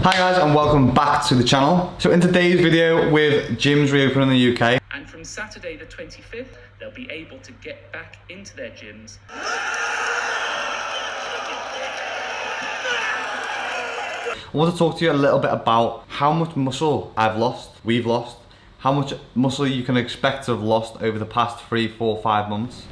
Hi guys and welcome back to the channel. So in today's video, with gyms reopening in the UK, and from Saturday the 25th, they'll be able to get back into their gyms. I want to talk to you a little bit about how much muscle we've lost, how much muscle you can expect to have lost over the past 3, 4, 5 months.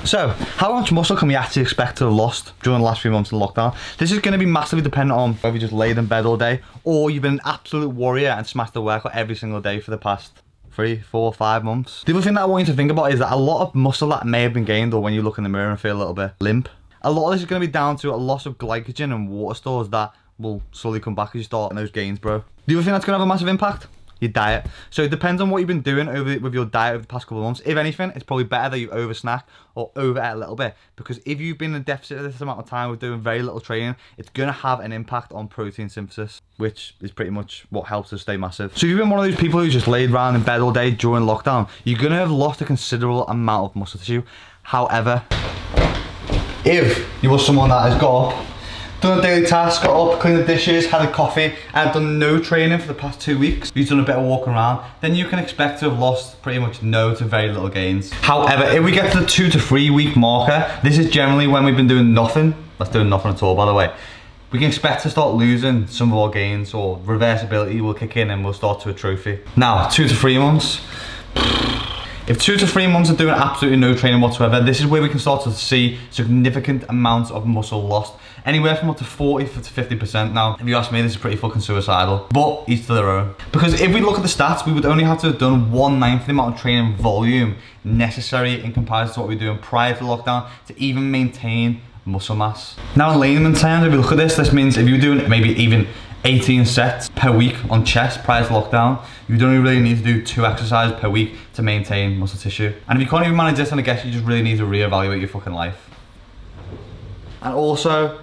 So, how much muscle can we actually expect to have lost during the last few months of lockdown? This is going to be massively dependent on whether you just laid in bed all day or you've been an absolute warrior and smashed the workout every single day for the past 3, 4, 5 months. The other thing that I want you to think about is that a lot of muscle that may have been gained, or when you look in the mirror and feel a little bit limp, a lot of this is going to be down to a loss of glycogen and water stores that will slowly come back as you start getting those gains, bro. The other thing that's going to have a massive impact? Your diet. So it depends on what you've been doing with your diet over the past couple of months. If anything, it's probably better that you over snack or over eat a little bit, because if you've been in a deficit this amount of time with doing very little training, it's going to have an impact on protein synthesis, which is pretty much what helps us stay massive. So if you've been one of those people who just laid around in bed all day during lockdown, you're going to have lost a considerable amount of muscle tissue. However, if you were someone that has got up, done a daily task, got up, cleaned the dishes, had a coffee, and done no training for the past 2 weeks, you've done a bit of walking around, then you can expect to have lost pretty much no to very little gains. However, if we get to the 2 to 3 week marker, this is generally when we've been doing nothing. That's doing nothing at all, by the way. We can expect to start losing some of our gains, or reversibility will kick in and we'll start to atrophy. Now, 2 to 3 months. If 2 to 3 months of doing absolutely no training whatsoever, this is where we can start to see significant amounts of muscle lost. Anywhere from up to 40 to 50%. Now, if you ask me, this is pretty fucking suicidal, but each to their own. Because if we look at the stats, we would only have to have done 1/9 the amount of training volume necessary in comparison to what we were doing prior to lockdown to even maintain muscle mass. Now, in layman terms, if we look at this means if you're doing maybe even 18 sets per week on chest prior to lockdown, you don't really need to do 2 exercises per week to maintain muscle tissue. And if you can't even manage this, then I guess you just really need to reevaluate your fucking life. And also,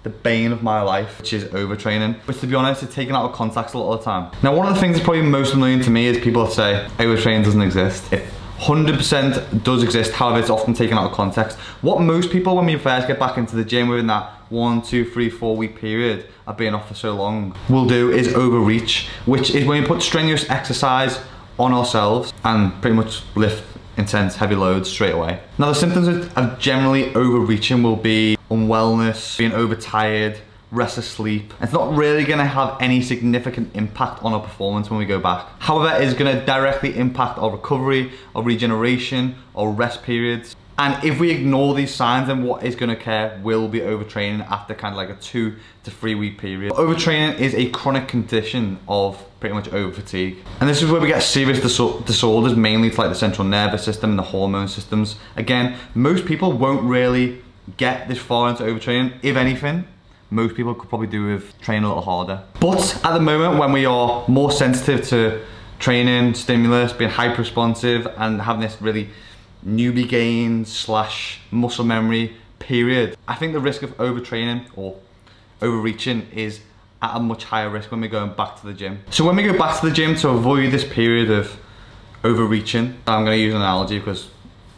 the bane of my life, which is overtraining, which to be honest is taken out of context a lot of the time. Now, one of the things that's probably most annoying to me is people that say overtraining doesn't exist. It 100% does exist, however it's often taken out of context. What most people, when we first get back into the gym within that 1, 2, 3, 4 week period of being off for so long, will do is overreach, which is when we put strenuous exercise on ourselves and pretty much lift intense heavy loads straight away. Now, the symptoms of generally overreaching will be unwellness, being overtired, restless sleep. It's not really going to have any significant impact on our performance when we go back. However, it's going to directly impact our recovery, our regeneration, our rest periods. And if we ignore these signs, then what is going to occur will be overtraining after kind of like a 2 to 3 week period. Overtraining is a chronic condition of pretty much over fatigue. And this is where we get serious disorders, mainly to like the central nervous system and the hormone systems. Again, most people won't really get this far into overtraining. If anything, most people could probably do with training a little harder. But at the moment, when we are more sensitive to training, stimulus, being hyper responsive, and having this really newbie gains / muscle memory period, I think the risk of overtraining or overreaching is at a much higher risk when we're going back to the gym. So when we go back to the gym to avoid this period of overreaching, I'm going to use an analogy because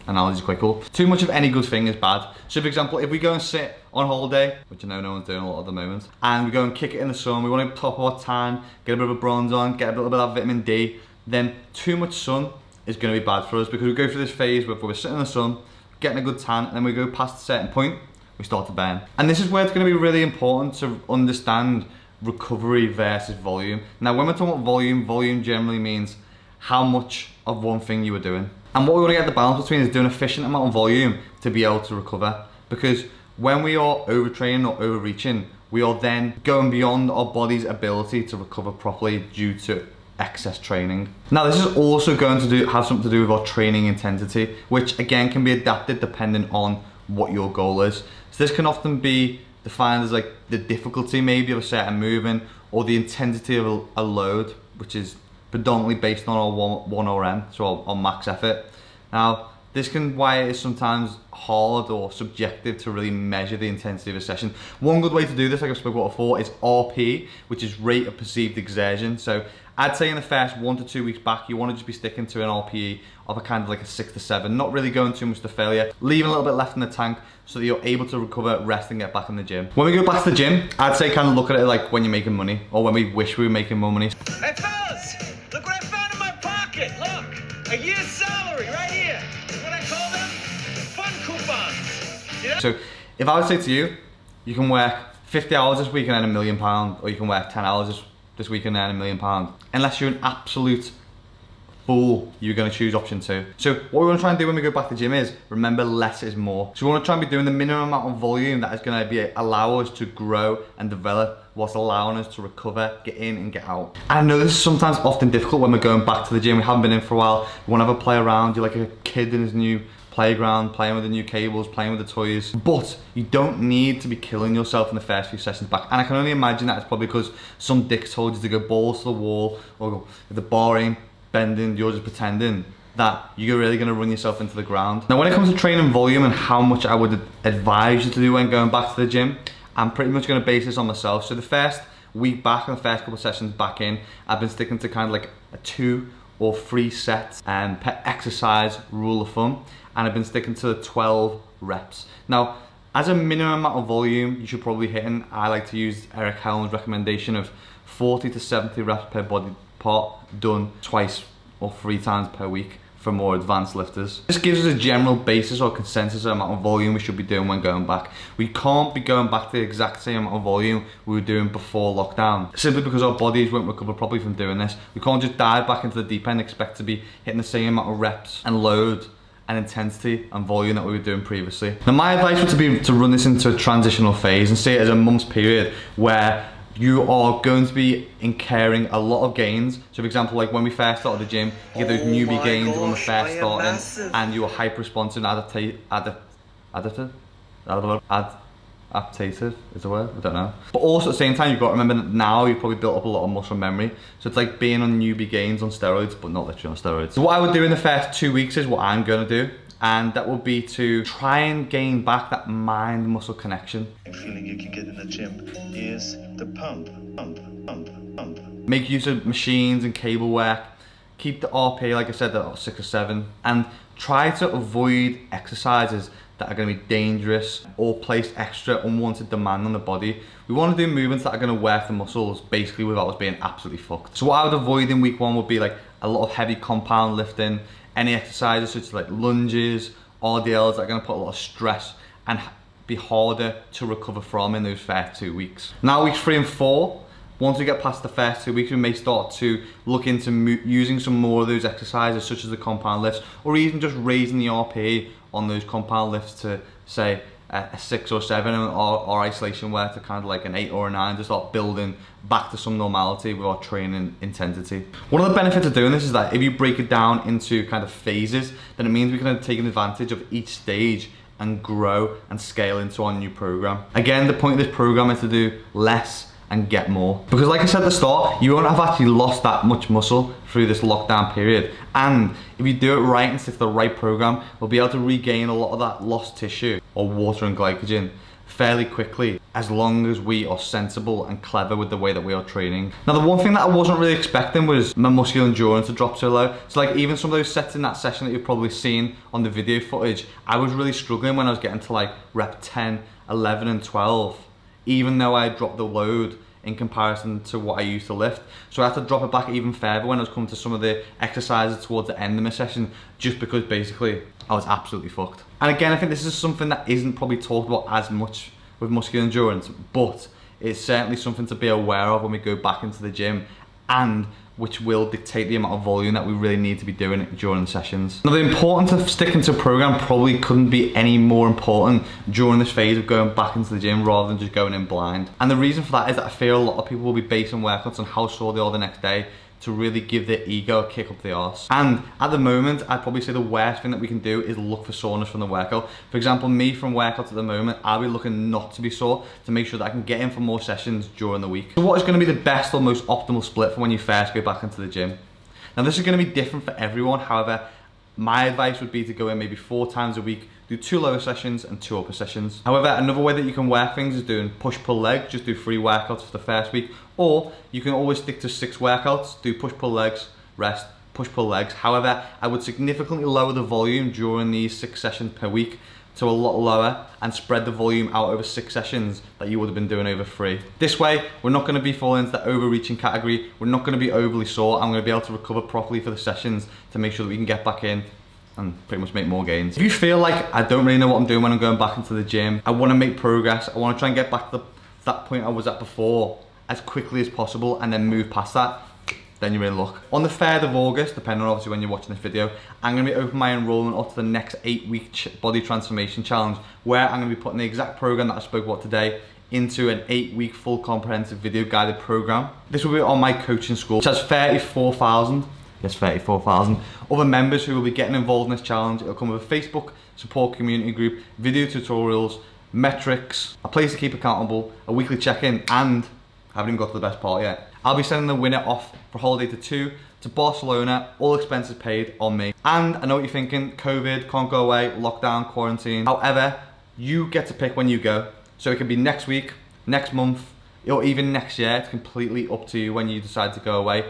analogy is quite cool. Too much of any good thing is bad. So for example, if we go and sit on holiday, which I know no one's doing a lot at the moment, and we go and kick it in the sun, we want to top our tan, get a bit of a bronze on, get a little bit of vitamin D, then too much sun is going to be bad for us, because we go through this phase where we're sitting in the sun, getting a good tan, and then we go past a certain point, we start to burn. And this is where it's going to be really important to understand recovery versus volume. Now, when we're talking about volume generally means how much of one thing you were doing. And what we want to get the balance between is doing an efficient amount of volume to be able to recover. Because when we are overtraining or overreaching, we are then going beyond our body's ability to recover properly due to excess training. Now, this is also going to have something to do with our training intensity, which again can be adapted depending on what your goal is. So this can often be defined as like the difficulty maybe of a certain movement, or the intensity of a load, which is predominantly based on our 1RM, so our max effort. Now, This can why it is sometimes hard or subjective to really measure the intensity of a session. One good way to do this, like I've spoken about before, is RP, which is rate of perceived exertion. So I'd say in the first 1 to 2 weeks back, you want to just be sticking to an RPE of a kind of like a 6 to 7, not really going too much to failure, leaving a little bit left in the tank so that you're able to recover, rest and get back in the gym. When we go back to the gym, I'd say kind of look at it like when you're making money, or when we wish we were making more money. Hey fellas, look what I found in my pocket. Look, a year's salary right here. What I call them? Fun coupons. You know? So if I would say to you, you can work 50 hours this week and earn £1 million, or you can work 10 hours this week and earn £1 million. Unless you're an absolute fool, you're going to choose option 2. So what we want to try and do when we go back to the gym is, remember, less is more. So we want to try and be doing the minimum amount of volume that is going to allow us to grow and develop, whilst allowing us to recover, get in and get out. And I know this is sometimes often difficult when we're going back to the gym. We haven't been in for a while. You want to have a play around. You're like a kid in his new playground, playing with the new cables, playing with the toys. But you don't need to be killing yourself in the first few sessions back. And I can only imagine that it's probably because some dick told you to go balls to the wall, or if the bar ain't bending, you're just pretending, that you're really going to run yourself into the ground. Now when it comes to training volume and how much I would advise you to do when going back to the gym, I'm pretty much going to base this on myself. So the first week back and the first couple of sessions back in, I've been sticking to kind of like a 2 or 3 sets per exercise rule of thumb, and I've been sticking to 12 reps. Now, as a minimum amount of volume you should probably hit, and I like to use Eric Helm's recommendation of 40 to 70 reps per body part, done twice or 3 times per week for more advanced lifters. This gives us a general basis or consensus amount of volume we should be doing when going back. We can't be going back to the exact same amount of volume we were doing before lockdown, simply because our bodies won't recover properly from doing this. We can't just dive back into the deep end and expect to be hitting the same amount of reps and load and intensity and volume that we were doing previously. Now my advice would be to run this into a transitional phase and see it as a month's period where you are going to be incurring a lot of gains. So for example, like when we first started the gym, you get those newbie gains when we're first starting, and you are hyper responsive and adaptative is the word, I don't know. But also at the same time, you've got to remember that now you've probably built up a lot of muscle memory. So it's like being on newbie gains on steroids, but not literally on steroids. So what I would do in the first 2 weeks is what I'm gonna do. And that would be to try and gain back that mind-muscle connection. The feeling you can get in the gym is the pump. Make use of machines and cable work. Keep the RPE, like I said, at 6 or 7. And try to avoid exercises that are going to be dangerous or place extra unwanted demand on the body. We want to do movements that are going to work the muscles, basically without us being absolutely fucked. So what I would avoid in week 1 would be like a lot of heavy compound lifting, any exercises such as like lunges, RDLs that are going to put a lot of stress and be harder to recover from in those first 2 weeks. Now weeks 3 and 4, once we get past the first 2 weeks, we may start to look into using some more of those exercises such as the compound lifts, or even just raising the RPE on those compound lifts to say a 6 or 7, or isolation work to kind of like an 8 or a 9, to start building back to some normality with our training intensity. One of the benefits of doing this is that if you break it down into kind of phases, then it means we can take advantage of each stage and grow and scale into our new program. Again, the point of this program is to do less and get more. Because like I said at the start, you won't have actually lost that much muscle through this lockdown period. And if you do it right and stick to the right program, we'll be able to regain a lot of that lost tissue or water and glycogen fairly quickly, as long as we are sensible and clever with the way that we are training. Now the one thing that I wasn't really expecting was my muscular endurance to drop so low. So like even some of those sets in that session that you've probably seen on the video footage, I was really struggling when I was getting to like rep 10, 11 and 12. Even though I dropped the load in comparison to what I used to lift. So I had to drop it back even further when I was coming to some of the exercises towards the end of my session, just because basically I was absolutely fucked. And again, I think this is something that isn't probably talked about as much with muscular endurance, but it's certainly something to be aware of when we go back into the gym, and which will dictate the amount of volume that we really need to be doing during the sessions. Now the importance of sticking to a program probably couldn't be any more important during this phase of going back into the gym rather than just going in blind. And the reason for that is that I fear a lot of people will be basing workouts on how sore they are the next day to really give their ego a kick up the arse. And at the moment, I'd probably say the worst thing that we can do is look for soreness from the workout. For example, me from workouts at the moment, I'll be looking not to be sore to make sure that I can get in for more sessions during the week. So what is going to be the best or most optimal split for when you first go back into the gym? Now this is going to be different for everyone, however, My advice would be to go in maybe 4 times a week, do 2 lower sessions and 2 upper sessions. However, another way that you can work things is doing push-pull legs, just do 3 workouts for the first week, or you can always stick to 6 workouts, do push-pull legs, rest, push-pull legs. However, I would significantly lower the volume during these 6 sessions per week to a lot lower and spread the volume out over 6 sessions that you would have been doing over 3. This way, we're not going to be falling into the overreaching category, we're not going to be overly sore, I'm going to be able to recover properly for the sessions to make sure that we can get back in and pretty much make more gains. If you feel like I don't really know what I'm doing when I'm going back into the gym, I want to make progress, I want to try and get back to that point I was at before as quickly as possible and then move past that, then you're in luck. On the 3rd of August, depending on obviously when you're watching this video, I'm going to be opening my enrollment up to the next 8-week body transformation challenge, where I'm going to be putting the exact program that I spoke about today into an 8-week full comprehensive video guided program. This will be on my coaching school, which has 34,000 other members who will be getting involved in this challenge. It'll come with a Facebook support community group, video tutorials, metrics, a place to keep accountable, a weekly check-in, and I haven't even got to the best part yet. I'll be sending the winner off for holiday to Barcelona, all expenses paid on me. And I know what you're thinking, COVID, can't go away, lockdown, quarantine. However, you get to pick when you go. So it can be next week, next month, or even next year. It's completely up to you when you decide to go away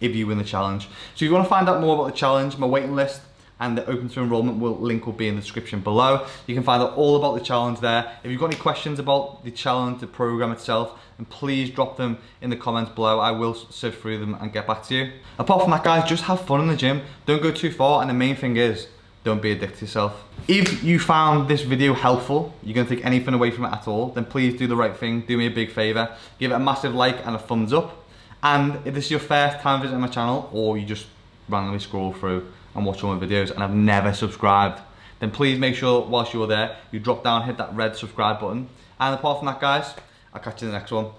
if you win the challenge. So if you want to find out more about the challenge, my waiting list and the open to enrollment link will be in the description below. You can find out all about the challenge there. If you've got any questions about the challenge, the program itself, then please drop them in the comments below. I will sift through them and get back to you. Apart from that, guys, just have fun in the gym. Don't go too far, and the main thing is, don't be addicted to yourself. If you found this video helpful, you're gonna take anything away from it at all, then please do the right thing, do me a big favor. Give it a massive like and a thumbs up. And if this is your first time visiting my channel, or you just randomly scroll through and watch all my videos and have never subscribed, then please make sure whilst you're there, you drop down, hit that red subscribe button. And apart from that, guys, I'll catch you in the next one.